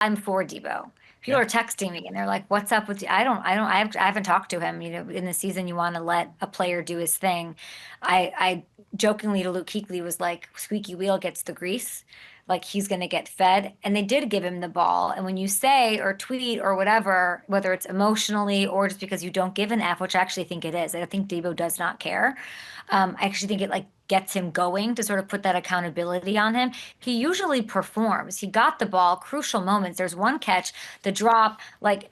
I'm for Deebo. People Yeah. are texting me and they're like, "What's up with you?" I haven't talked to him. You know, in the season, you want to let a player do his thing. I jokingly to Luke Kuechly was like, "Squeaky wheel gets the grease." Like he's going to get fed. And they did give him the ball. And when you say or tweet or whatever, whether it's emotionally or just because you don't give an F, which I actually think it is, I think Deebo does not care. I actually think it like gets him going to sort of put that accountability on him. He usually performs. He got the ball, crucial moments. There's one catch, the drop, like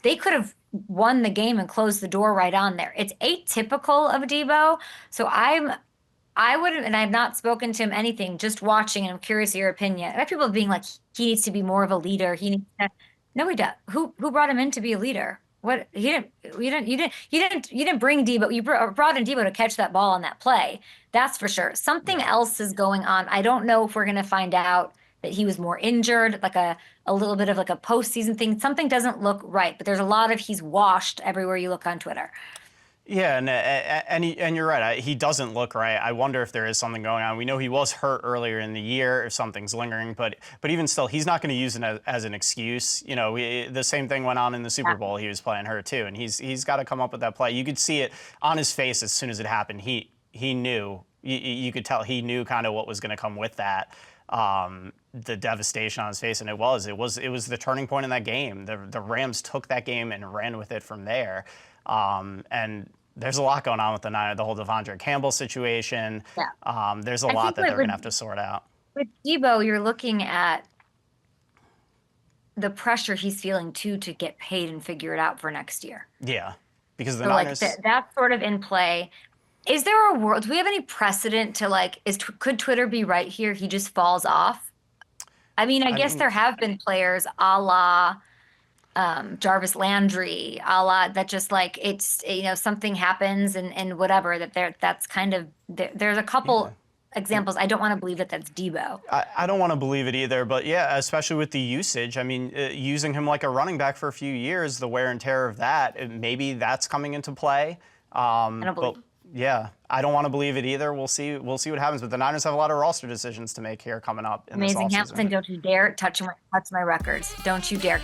they could have won the game and closed the door right on there. It's atypical of Deebo. So I wouldn't, and I've not spoken to him anything, just watching, and I'm curious of your opinion. I have people being like, he needs to be more of a leader. He needs to, no, he does. Who brought him in to be a leader? What he didn't, you didn't bring Deebo. You brought in Deebo to catch that ball on that play. That's for sure. Something Right. else is going on. I don't know if we're going to find out that he was more injured, like a little bit of like a postseason thing. Something doesn't look right, but there's a lot of he's washed everywhere you look on Twitter. Yeah, and you're right. He doesn't look right. I wonder if there is something going on. We know he was hurt earlier in the year, if something's lingering, but even still, he's not going to use it as an excuse. You know, the same thing went on in the Super Bowl. He was playing hurt too, and he's got to come up with that play. You could see it on his face as soon as it happened. He knew. You could tell he knew kind of what was going to come with that. The devastation on his face, and it was the turning point in that game. The Rams took that game and ran with it from there. And there's a lot going on with the Niners, the whole Devondre Campbell situation. Yeah. There's a I lot think that they're going to have to sort out. with Deebo, you're looking at the pressure he's feeling too to get paid and figure it out for next year. Yeah, because the So like Niners. that's sort of in play. Is there a world? Do we have any precedent to like? Could Twitter be right here? He just falls off. I mean, I I guess mean, there have been players a la Jarvis Landry, a la that just like it's something happens and whatever that that's kind of there's a yeah. couple examples. I don't want to believe that that's Deebo. I don't want to believe it either, but yeah, especially with the usage. I mean, using him like a running back for a few years, the wear and tear of that, maybe that's coming into play. I don't But believe. yeah, I don't want to believe it either. We'll see. We'll see what happens. But the Niners have a lot of roster decisions to make here coming up in this Amazing offseason. Hamilton, don't you dare touch my records. Don't you dare.